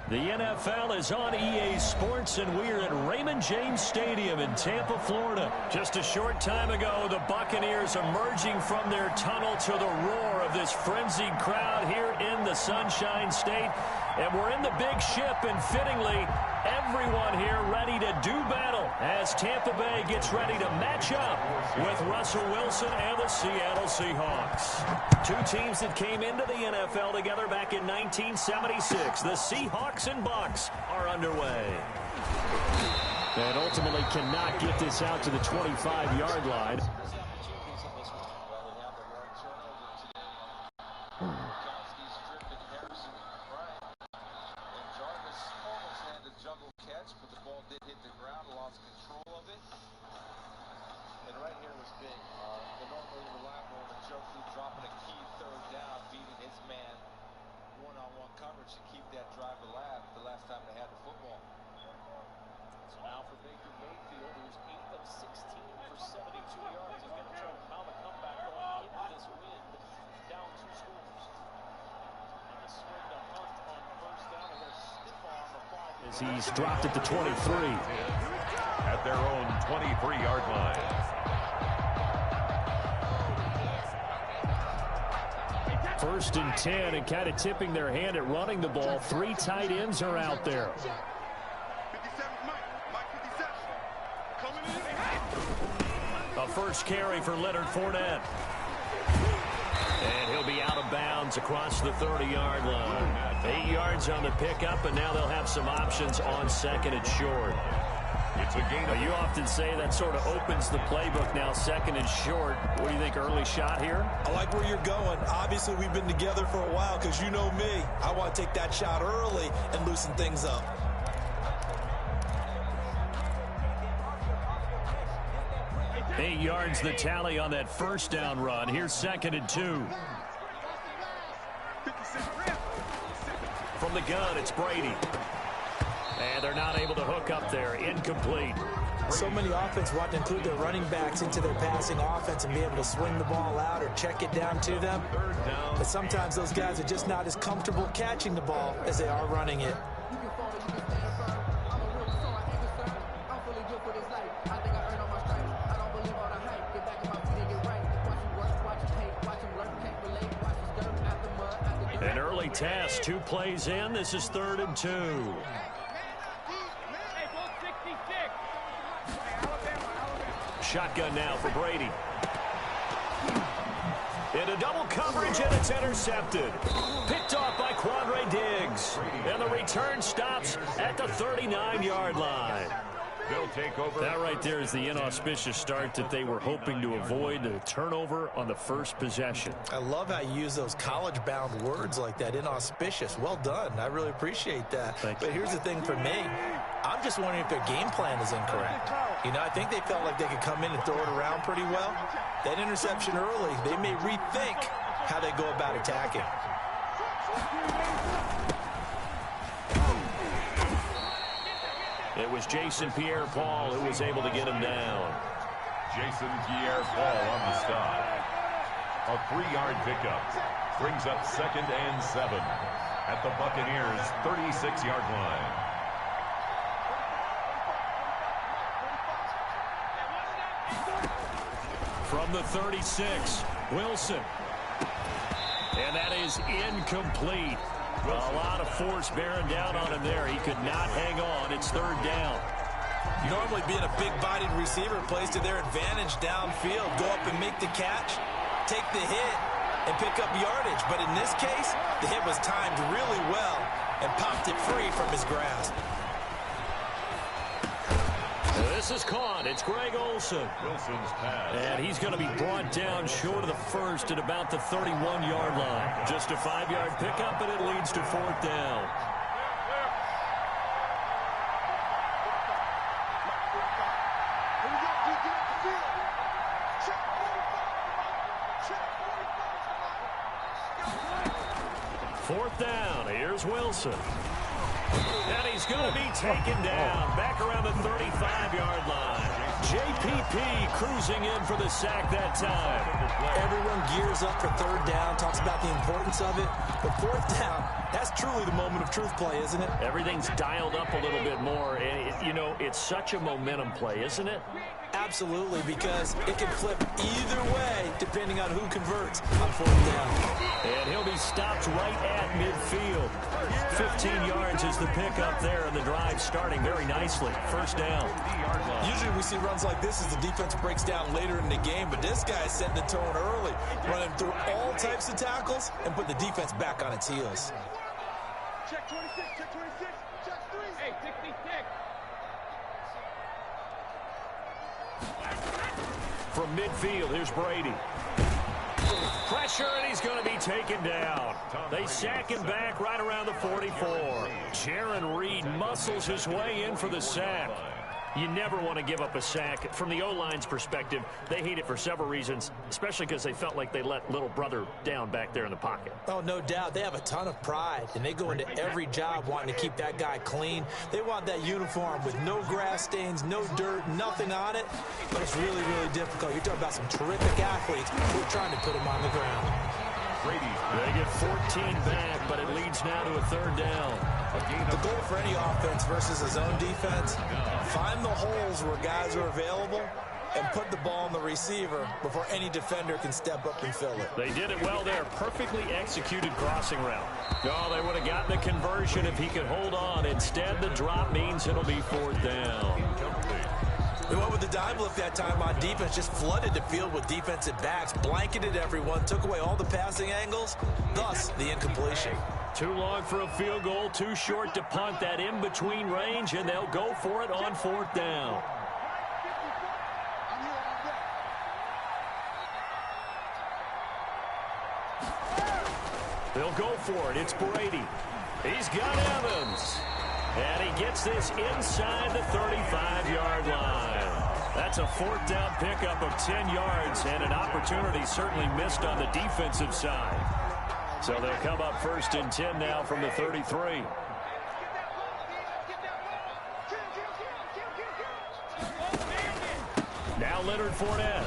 The NFL is on EA Sports, and we're at Raymond James Stadium in Tampa, Florida. Just a short time ago, the Buccaneers emerging from their tunnel to the roar of this frenzied crowd here in the Sunshine State. And we're in the big ship, and fittingly, everyone here ready to do battle as Tampa Bay gets ready to match up with Russell Wilson and the Seattle Seahawks. Two teams that came into the NFL together back in 1976. The Seahawks and Bucs are underway. And ultimately cannot get this out to the 25-yard line. He's dropped at the 23. At their own 23-yard line. First and 10, and kind of tipping their hand at running the ball. Three tight ends are out there. A first carry for Leonard Fournette. And he'll be out of bounds across the 30-yard line. 8 yards on the pickup, and now they'll have some options on second and short. It's a gain. You often say that sort of opens the playbook now, second and short. What do you think, early shot here? I like where you're going. Obviously, we've been together for a while because you know me. I want to take that shot early and loosen things up. Eight yards the tally on that first down run. Here's second and 2. From the gun, it's Brady. And they're not able to hook up there. Incomplete. So many offenses want to include their running backs into their passing offense and be able to swing the ball out or check it down to them. But sometimes those guys are just not as comfortable catching the ball as they are running it. An early task, 2 plays in. This is 3rd and 2. Shotgun now for Brady. Into double coverage, and it's intercepted. Picked off by Quandre Diggs. And the return stops at the 39-yard line. They'll take over. That right there is the inauspicious start that they were hoping to avoid, a turnover on the first possession. I love how you use those college-bound words like that, inauspicious. Well done. I really appreciate that. But here's the thing for me. I'm just wondering if their game plan is incorrect. You know, I think they felt like they could come in and throw it around pretty well. That interception early, they may rethink how they go about attacking. It was Jason Pierre-Paul who was able to get him down. Jason Pierre-Paul on the stop. A 3-yard pickup brings up 2nd and 7 at the Buccaneers' 36-yard line. From the 36, Wilson. And that is incomplete. A lot of force bearing down on him there. He could not hang on. It's 3rd down. Normally being a big-bodied receiver plays to their advantage downfield. Go up and make the catch, take the hit, and pick up yardage. But in this case, the hit was timed really well and popped it free from his grasp. This is caught. It's Greg Olsen. Wilson's pass. And he's going to be brought down short of the first at about the 31-yard line. Just a 5-yard pickup, and it leads to 4th down. Fourth down. Here's Wilson. And he's going to be taken down back around the 35-yard line. JPP cruising in for the sack that time. Everyone gears up for third down, talks about the importance of it. But fourth down, that's truly the moment of truth play, isn't it? Everything's dialed up a little bit more. And, you know, it's such a momentum play, isn't it? Absolutely, because it can flip either way depending on who converts on fourth down. And he'll be stopped right at midfield. 15 yards is the pickup there, and the drive starting very nicely. First down. Usually we see runs like this as the defense breaks down later in the game, but this guy's setting the tone early, running through all types of tackles and put the defense back on its heels. Check 26, check 26, check 3. Hey, 66. From midfield, here's Brady. Pressure, and he's going to be taken down. They sack him back right around the 44. Jaron Reed muscles his way in for the sack. You never want to give up a sack. From the O-line's perspective, they hate it for several reasons, especially because they felt like they let little brother down back there in the pocket. Oh, no doubt. They have a ton of pride, and they go into every job wanting to keep that guy clean. They want that uniform with no grass stains, no dirt, nothing on it. But it's really, really difficult. You're talking about some terrific athletes who are trying to put him on the ground. They get 14 back, but it leads now to a third down. The goal for any offense versus a zone defense, find the holes where guys are available and put the ball on the receiver before any defender can step up and fill it. They did it well there. Perfectly executed crossing route. Oh, they would have gotten the conversion if he could hold on. Instead, the drop means it'll be fourth down. We went with the dime look that time on defense, just flooded the field with defensive backs, blanketed everyone, took away all the passing angles, thus the incompletion. Too long for a field goal, too short to punt. That in-between range, and they'll go for it on fourth down. They'll go for it. It's Brady. He's got Evans. And he gets this inside the 35-yard line. That's a fourth down pickup of 10 yards and an opportunity certainly missed on the defensive side. So they'll come up first and 10 now from the 33. Now Leonard Fournette.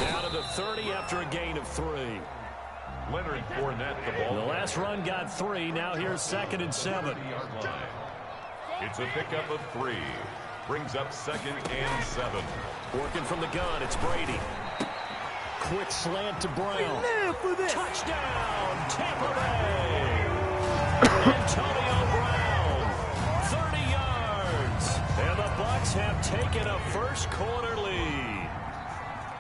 Down to the 30 after a gain of 3. Leonard Fournette, the ball. The last run got 3. Now here's 2nd and 7. It's a pickup of 3. Brings up 2nd and 7. Working from the gun, it's Brady. Quick slant to Brown. Touchdown, Tampa Bay. Antonio Brown, 30 yards. And the Bucs have taken a first quarter lead.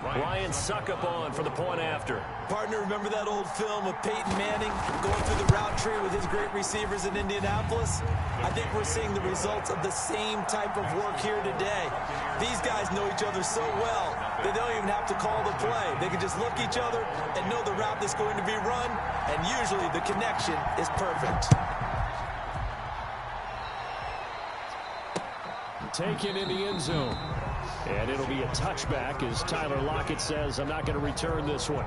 Ryan Succop for the point after. Partner, remember that old film of Peyton Manning going through the route tree with his great receivers in Indianapolis? I think we're seeing the results of the same type of work here today. These guys know each other so well, they don't even have to call the play. They can just look each other and know the route that's going to be run, and usually the connection is perfect. Taken in the end zone. And it'll be a touchback as Tyler Lockett says, I'm not going to return this one.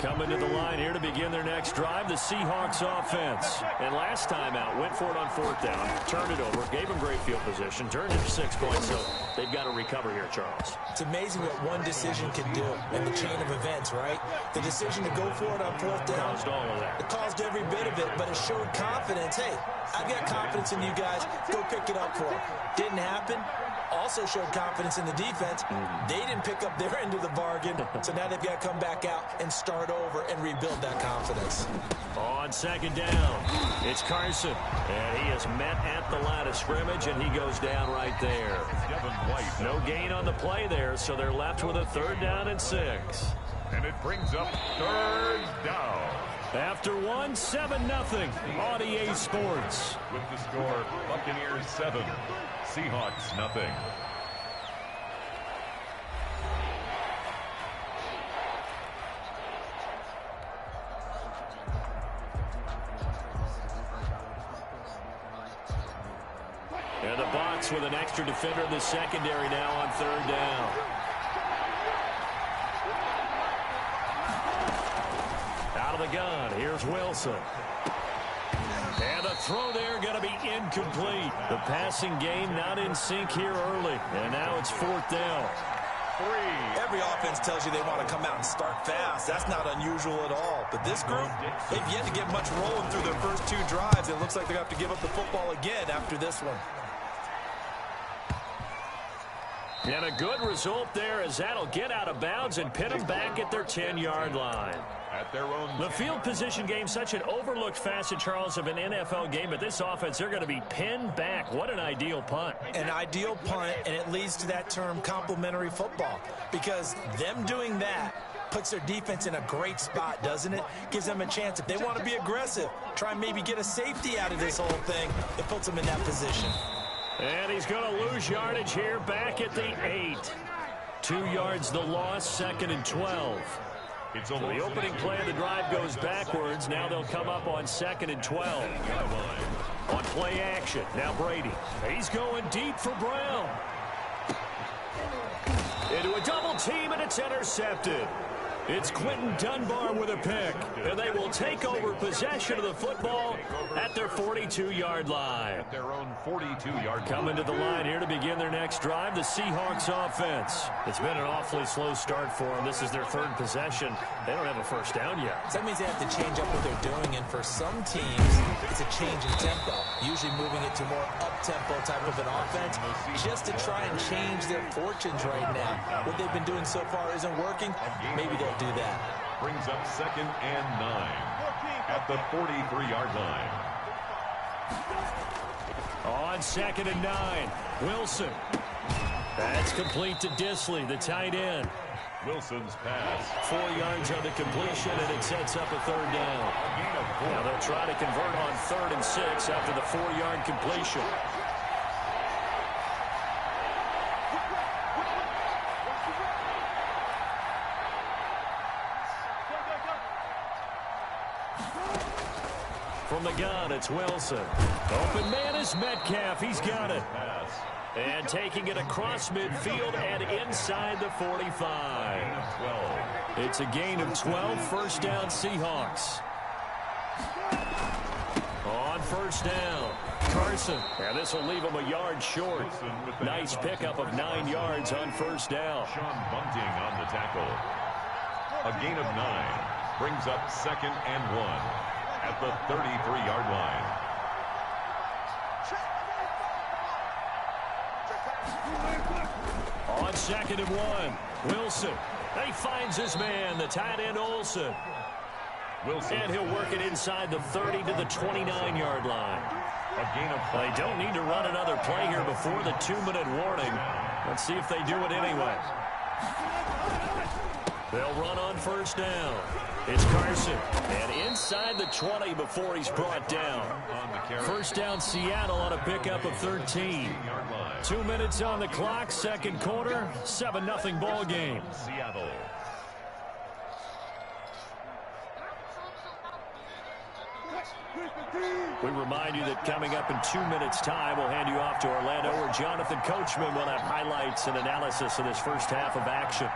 Coming to the line here to begin their next drive, the Seahawks offense. And last time out, went for it on fourth down, turned it over, gave them great field position, turned it to 6 points, so they've got to recover here, Charles. It's amazing what one decision can do in the chain of events, right? The decision to go for it on fourth down. Caused all of that. It caused every bit of it, but it showed confidence. Hey, I've got confidence in you guys. Go pick it up for them. Didn't happen. Also showed confidence in the defense. They didn't pick up their end of the bargain, so now they've got to come back out and start over and rebuild that confidence. On second down, it's Carson. And he is met at the line of scrimmage, and he goes down right there. No gain on the play there, so they're left with a 3rd down and 6. And it brings up 3rd down. After 7-0 on EA Sports. With the score, Buccaneers 7, Seahawks 0. And the Bucs with an extra defender in the secondary now on 3rd down. Out of the gun, here's Wilson. And the throw there going to be incomplete. The passing game not in sync here early. And now it's 4th down. Every offense tells you they want to come out and start fast. That's not unusual at all. But this group, they've yet to get much rolling through their first 2 drives. It looks like they're going to have to give up the football again after this one. And a good result there as that'll get out of bounds and pin them back at their 10-yard line. At their own the field position game, such an overlooked facet, Charles, of an NFL game. But this offense, they're going to be pinned back. What an ideal punt. An ideal punt, and it leads to that term complementary football. Because them doing that puts their defense in a great spot, doesn't it? Gives them a chance. If they want to be aggressive, try and maybe get a safety out of this whole thing, it puts them in that position. And he's going to lose yardage here back at the 8. 2 yards the loss, 2nd and 12. So the opening play of the drive goes backwards. Now they'll come up on 2nd and 12. On play action, now Brady. He's going deep for Brown. Into a double team, and it's intercepted. It's Quentin Dunbar with a pick, and they will take over possession of the football at their 42-yard line. At their own 42-yard line. Coming to the line here to begin their next drive, the Seahawks offense. It's been an awfully slow start for them. This is their 3rd possession. They don't have a first down yet. So that means they have to change up what they're doing, and for some teams, it's a change in tempo, usually moving it to more up-tempo type of an offense, just to try and change their fortunes right now. What they've been doing so far isn't working. Maybe they'll do that. Brings up 2nd and 9 at the 43-yard line. On 2nd and 9, Wilson. That's complete to Disley, the tight end. Wilson's pass. 4 yards on the completion, and it sets up a 3rd down. Now they'll try to convert on 3rd and 6 after the 4-yard completion. From the gun, it's Wilson. Open man is Metcalf. He's got it. And taking it across midfield and inside the 45. It's a gain of 12, 1st down Seahawks. On 1st down, Carson. And this will leave him a yard short. Nice pickup of 9 yards on 1st down. Sean Bunting on the tackle. A gain of 9 brings up 2nd and 1 at the 33-yard line. On 2nd and 1, Wilson. He finds his man, the tight end Olsen. Wilson. And he'll work it inside the 30 to the 29-yard line. A gain of 5. They don't need to run another play here before the 2-minute warning. Let's see if they do it anyway. They'll run on 1st down. It's Carson. And inside the 20 before he's brought down. 1st down Seattle on a pickup of 13. 2 minutes on the clock, 2nd quarter, 7-0 ball game. Seattle. We remind you that coming up in 2 minutes' time, we'll hand you off to Orlando, where Jonathan Coachman will have highlights and analysis of this first half of action.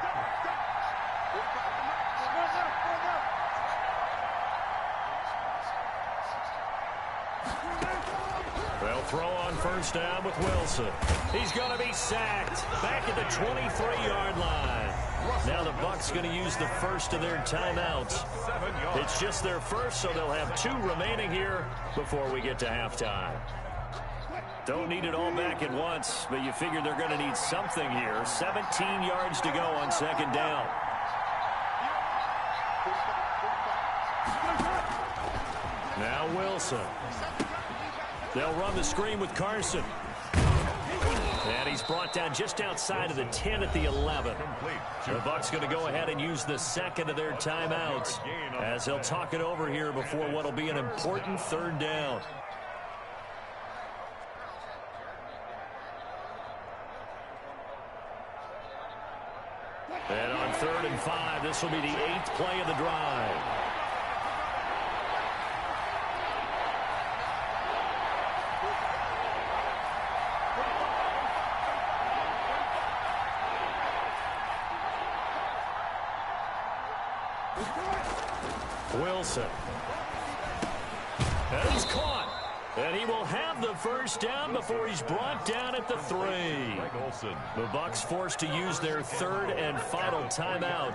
They'll throw on 1st down with Wilson. He's going to be sacked back at the 23-yard line. Now the Bucs going to use the first of their timeouts. It's just their first, so they'll have 2 remaining here before we get to halftime. Don't need it all back at once, but you figure they're going to need something here. 17 yards to go on 2nd down. Now Wilson. They'll run the screen with Carson. And he's brought down just outside of the 10 at the 11. The Bucs going to go ahead and use the 2nd of their timeouts as they'll talk it over here before what will be an important 3rd down. And on 3rd and 5, this will be the 8th play of the drive. Wilson. And he's caught. And he will have the first down before he's brought down at the 3. The Bucs forced to use their third and final timeout.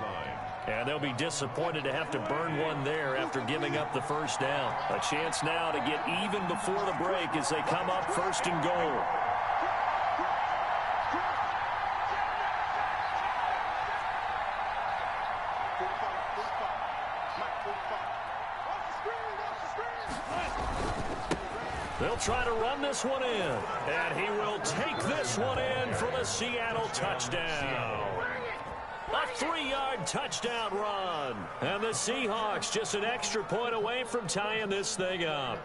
And they'll be disappointed to have to burn one there after giving up the first down. A chance now to get even before the break as they come up first and goal. They'll try to run this one in. And he will take this one in for the Seattle touchdown. A 3-yard touchdown run. And the Seahawks just an extra point away from tying this thing up.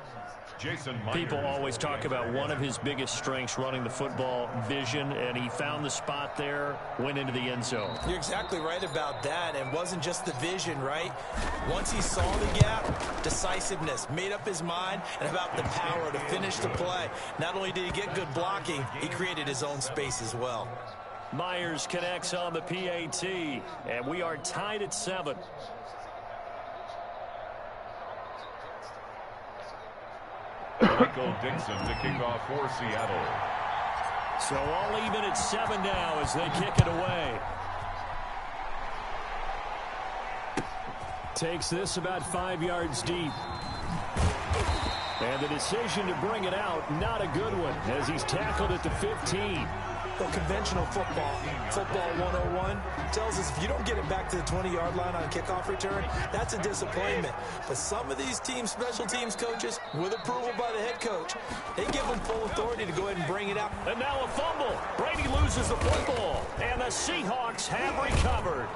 People always talk about one of his biggest strengths running the football, vision, and he found the spot there, went into the end zone. You're exactly right about that, and wasn't just the vision, right? Once he saw the gap, decisiveness, made up his mind, and about the power to finish the play. Not only did he get good blocking, he created his own space as well. Myers connects on the PAT, and we are tied at 7. Michael Dixon to kick off for Seattle. So all even at 7 now as they kick it away. Takes this about 5 yards deep. And the decision to bring it out, not a good one, as he's tackled at the 15. Well, conventional football 101, tells us if you don't get it back to the 20-yard line on a kickoff return, that's a disappointment. But some of these teams, special teams coaches, with approval by the head coach, they give them full authority to go ahead and bring it out. And now a fumble. Brady loses the football, and the Seahawks have recovered.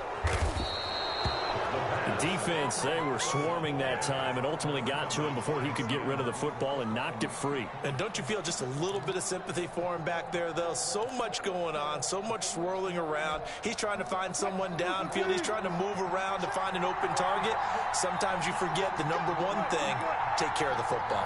The defense, they were swarming that time and ultimately got to him before he could get rid of the football and knocked it free. And don't you feel just a little bit of sympathy for him back there, though? So much going on, so much swirling around. He's trying to find someone downfield. He's trying to move around to find an open target. Sometimes you forget the number one thing, take care of the football.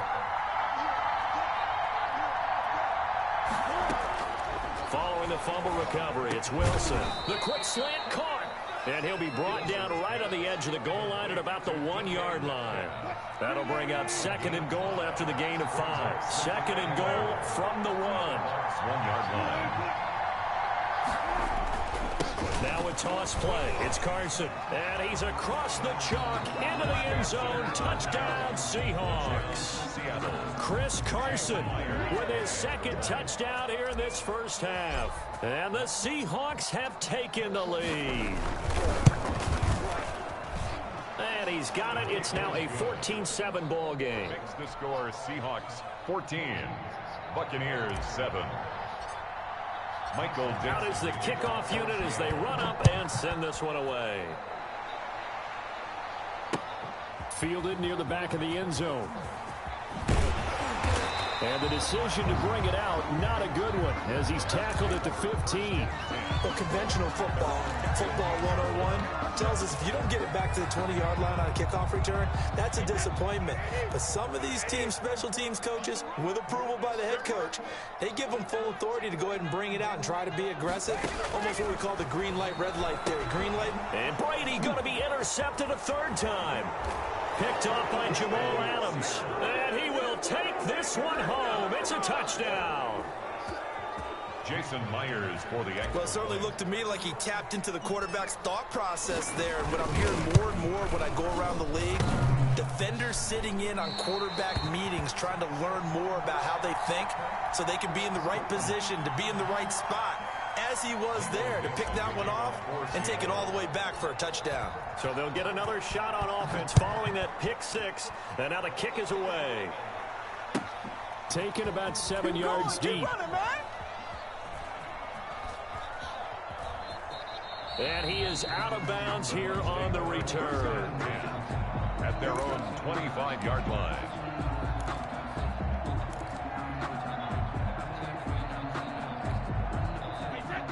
Following the fumble recovery, it's Wilson. The quick slant caught. And he'll be brought down right on the edge of the goal line at about the 1-yard line. That'll bring up 2nd and goal after the gain of 5. 2nd and goal from the 1. 1-yard line. Now a toss play. It's Carson. And he's across the chalk into the end zone. Touchdown, Seahawks. Chris Carson with his 2nd touchdown here in this first half. And the Seahawks have taken the lead. And he's got it. It's now a 14-7 ball game. Makes the score Seahawks 14, Buccaneers 7. Michael Dixon. Out is the kickoff unit as they run up and send this one away. Fielded near the back of the end zone. And the decision to bring it out, not a good one, as he's tackled at the 15. Well, conventional football 101, tells us if you don't get it back to the 20-yard line on a kickoff return, that's a disappointment. But some of these teams, special teams coaches, with approval by the head coach, they give them full authority to go ahead and bring it out and try to be aggressive. Almost what we call the green light, red light theory. Green light. And Brady going to be intercepted a 3rd time. Picked off by Jamal Adams. And he will take this one home. It's a touchdown. Jason Myers for the extra. Well, it certainly looked to me like he tapped into the quarterback's thought process there. And what I'm hearing more and more when I go around the league, defenders sitting in on quarterback meetings trying to learn more about how they think so they can be in the right position, to be in the right spot. As he was there to pick that one off and take it all the way back for a touchdown. So they'll get another shot on offense following that pick 6. And now the kick is away. Taken about 7 yards deep. And he is out of bounds here on the return. At their own 25-yard line.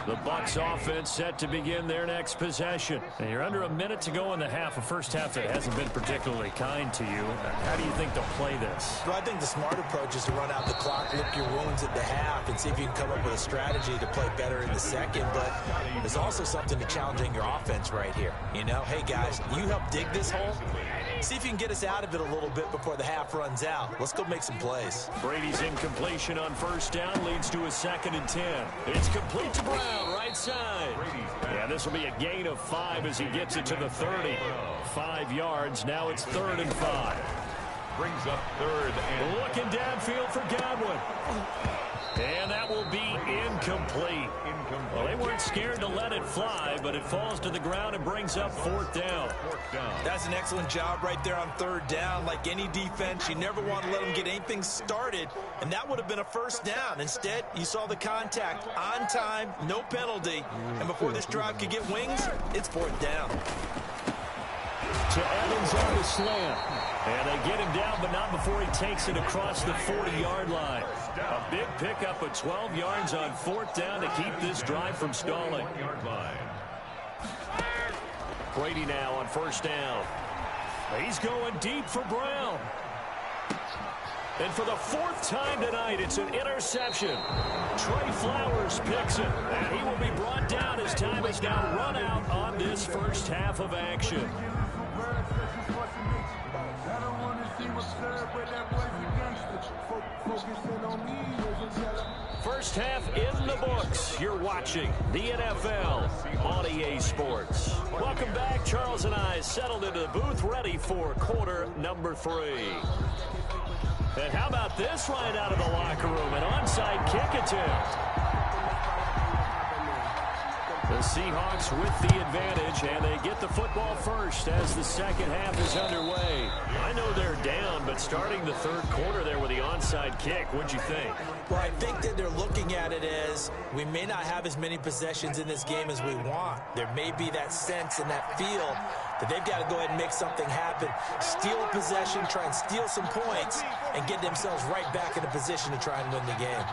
The Bucs offense set to begin their next possession. And you're under a minute to go in the half, a first half that hasn't been particularly kind to you. How do you think they'll play this? Well, I think the smart approach is to run out the clock, lick your wounds at the half, and see if you can come up with a strategy to play better in the second. But there's also something to challenging your offense right here. You know, hey, guys, you help dig this hole. See if you can get us out of it a little bit before the half runs out. Let's go make some plays. Brady's incompletion on first down leads to a 2nd and 10. It's complete to Brown, right side. Yeah, this will be a gain of 5 as he gets it to the 30. 5 yards. Now it's 3rd and 5. Brings up 3rd and... Looking downfield for Godwin. And that will be incomplete. Well, they weren't scared to let it fly, but it falls to the ground and brings up 4th down. That's an excellent job right there on 3rd down. Like any defense, you never want to let them get anything started, and that would have been a 1st down. Instead, you saw the contact on time, no penalty, and before this drive could get wings, it's 4th down. To Evans on the slant. And they get him down, but not before he takes it across the 40-yard line. A big pickup of 12 yards on 4th down to keep this drive from stalling. Brady now on 1st down. He's going deep for Brown. And for the 4th time tonight, it's an interception. Trey Flowers picks it. And he will be brought down as time is now run out on this first half of action. First half in the books. You're watching the NFL on EA Sports. Welcome back. Charles and I settled into the booth, ready for quarter number 3. And how about this right out of the locker room? An onside kick attempt. The Seahawks with the advantage, and they get the football first as the second half is underway. I know they're down, but starting the 3rd quarter there with the onside kick, what'd you think? Well, I think that they're looking at it as we may not have as many possessions in this game as we want. There may be that sense and that feel that they've got to go ahead and make something happen, steal a possession, try and steal some points, and get themselves right back in a position to try and win the game.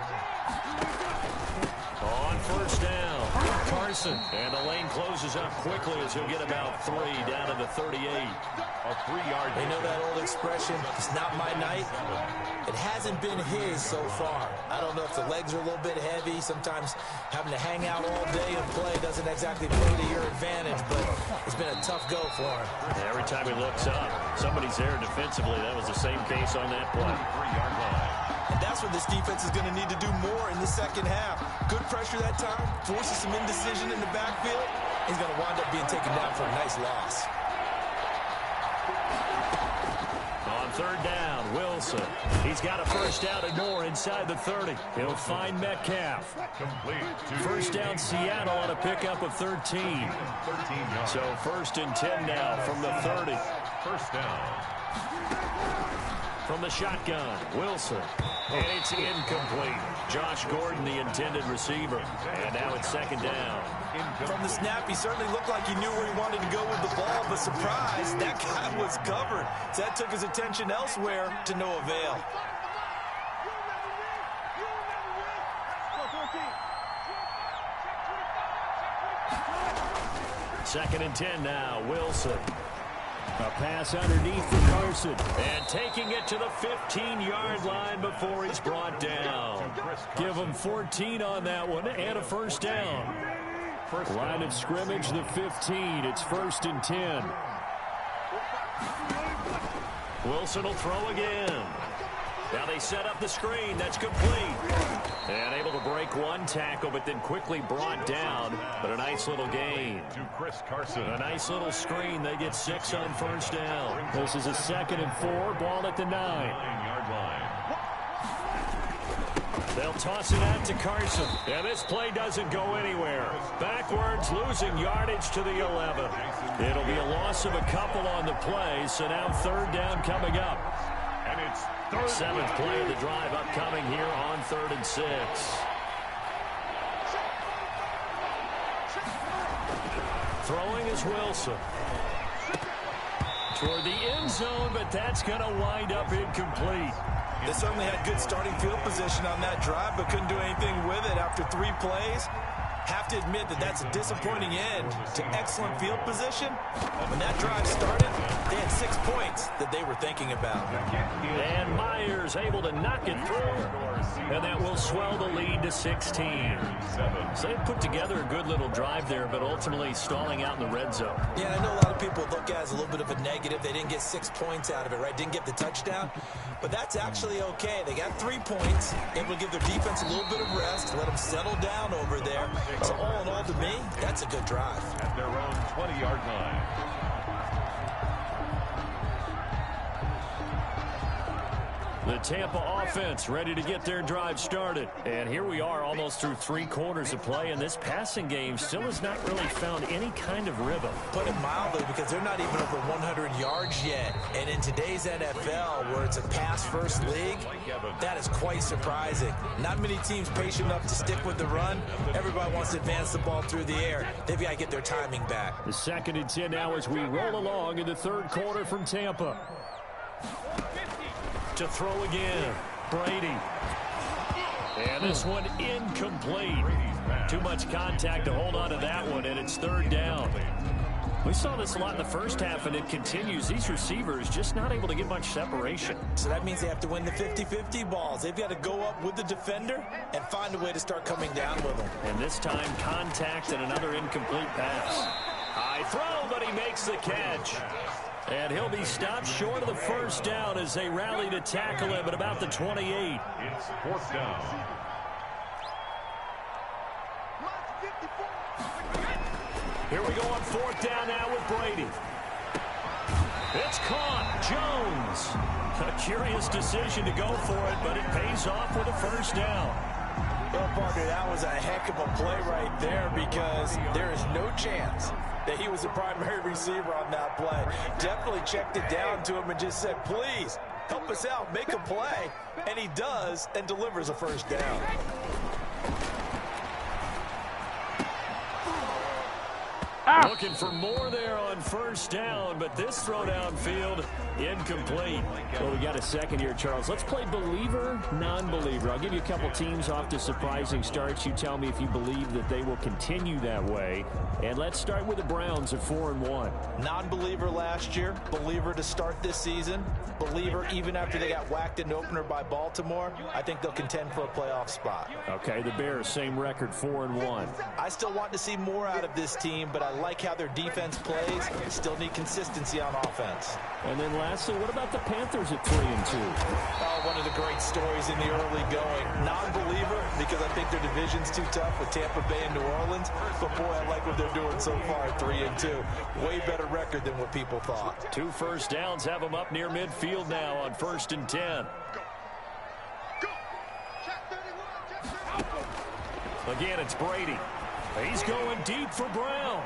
On 1st down, Carson. And the lane closes up quickly as he'll get about 3 down to the 38. A 3-yard. They know that old expression, it's not my night. It hasn't been his so far. I don't know if the legs are a little bit heavy. Sometimes having to hang out all day and play doesn't exactly play to your advantage, but it's been a tough go for him. Every time he looks up, somebody's there defensively. That was the same case on that play. 3-yard line. And that's what this defense is going to need to do more in the second half. Good pressure that time, forces some indecision in the backfield. He's going to wind up being taken down for a nice loss. On 3rd down, Wilson. He's got a 1st down and more inside the 30. He'll find Metcalf. Complete. 1st down, Seattle on a pickup of 13. 13 yards. So 1st and 10 now from the 30. 1st down. From the shotgun, Wilson. And it's incomplete. Josh Gordon, the intended receiver. And now it's 2nd down. From the snap, he certainly looked like he knew where he wanted to go with the ball, but surprise, that guy was covered. So that took his attention elsewhere to no avail. Second and 10 now, Wilson. A pass underneath for Carson. And taking it to the 15-yard line before he's brought down. Give him 14 on that one and a 1st down. Line of scrimmage, the 15. It's 1st and 10. Wilson will throw again. Now they set up the screen. That's complete. And able to break one tackle, but then quickly brought down. But a nice little gain. To Chris Carson. A nice little screen. They get 6 on 1st down. This is a 2nd and 4. Ball at the 9. 9-yard line. They'll toss it out to Carson. And this play doesn't go anywhere. Backwards, losing yardage to the 11. It'll be a loss of a couple on the play. So now 3rd down coming up. And it's 7th play of the drive upcoming here on 3rd and 6. Throwing is Wilson. Toward the end zone, but that's going to wind up incomplete. They certainly had good starting field position on that drive, but couldn't do anything with it after 3 plays. Have to admit that that's a disappointing end to excellent field position. When that drive started, they had 6 points that they were thinking about. And Myers able to knock it through, and that will swell the lead to 16. So they put together a good little drive there, but ultimately stalling out in the red zone. Yeah, I know a lot of people look at it as a little bit of a negative. They didn't get 6 points out of it, right? Didn't get the touchdown. But that's actually okay. They got 3 points, able to give their defense a little bit of rest, let them settle down over there. So all in all, to me, that's a good drive. At their own 20-yard line. The Tampa offense ready to get their drive started. And here we are almost through 3 quarters of play, and this passing game still has not really found any kind of rhythm. Put it mildly, because they're not even over 100 yards yet. And in today's NFL, where it's a pass-first league, that is quite surprising. Not many teams patient enough to stick with the run. Everybody wants to advance the ball through the air. They've got to get their timing back. The 2nd and 10 now as we roll along in the 3rd quarter from Tampa. To throw again, Brady. And this one incomplete. Too much contact to hold on to that one, and it's 3rd down. We saw this a lot in the first half, and it continues. These receivers just not able to get much separation. So that means they have to win the 50-50 balls. They've got to go up with the defender and find a way to start coming down with them. And this time, contact and another incomplete pass. High throw, but he makes the catch. And he'll be stopped short of the 1st down as they rally to tackle him at about the 28. It's 4th down. Here we go on 4th down now with Brady. It's caught. Jones. A curious decision to go for it, but it pays off with a 1st down. Well, partner, that was a heck of a play right there, because there is no chance that he was the primary receiver on that play. Definitely checked it down to him and just said, please, help us out, make a play. And he does, and delivers a 1st down. Looking for more there on 1st down, but this throw downfield, incomplete. Well, we got a second here, Charles. Let's play believer, non-believer. I'll give you a couple teams off to surprising starts. You tell me if you believe that they will continue that way. And let's start with the Browns at 4-1. Non-believer last year, believer to start this season, believer even after they got whacked in the opener by Baltimore. I think they'll contend for a playoff spot. Okay, the Bears, same record, 4-1. I still want to see more out of this team, but I like how their defense plays. Still need consistency on offense. And then lastly, what about the Panthers at 3-2? Oh, one of the great stories in the early going. Non-believer, because I think their division's too tough with Tampa Bay and New Orleans. But boy, I like what they're doing so far at 3-2. Way better record than what people thought. 2 1st downs have them up near midfield now on 1st and 10. Again, it's Brady. He's going deep for Brown.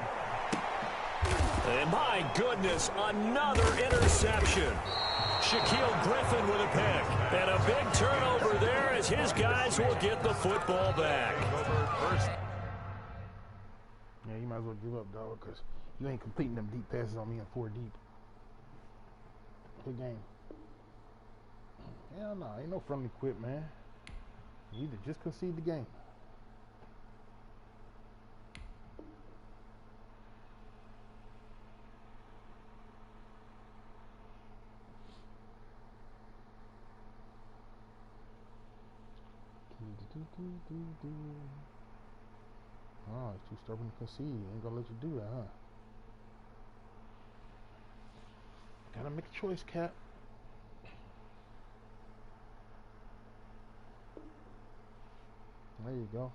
And my goodness, another interception. Shaquille Griffin with a pick. And a big turnover there as his guys will get the football back. Yeah, you might as well give up, dog, because you ain't completing them deep passes on me in 4 deep. Good game. Hell no, ain't no friendly quit, man. You either just concede the game. Oh, it's too stubborn to concede. Ain't gonna let you do that, huh? Gotta make a choice, Cap. There you go.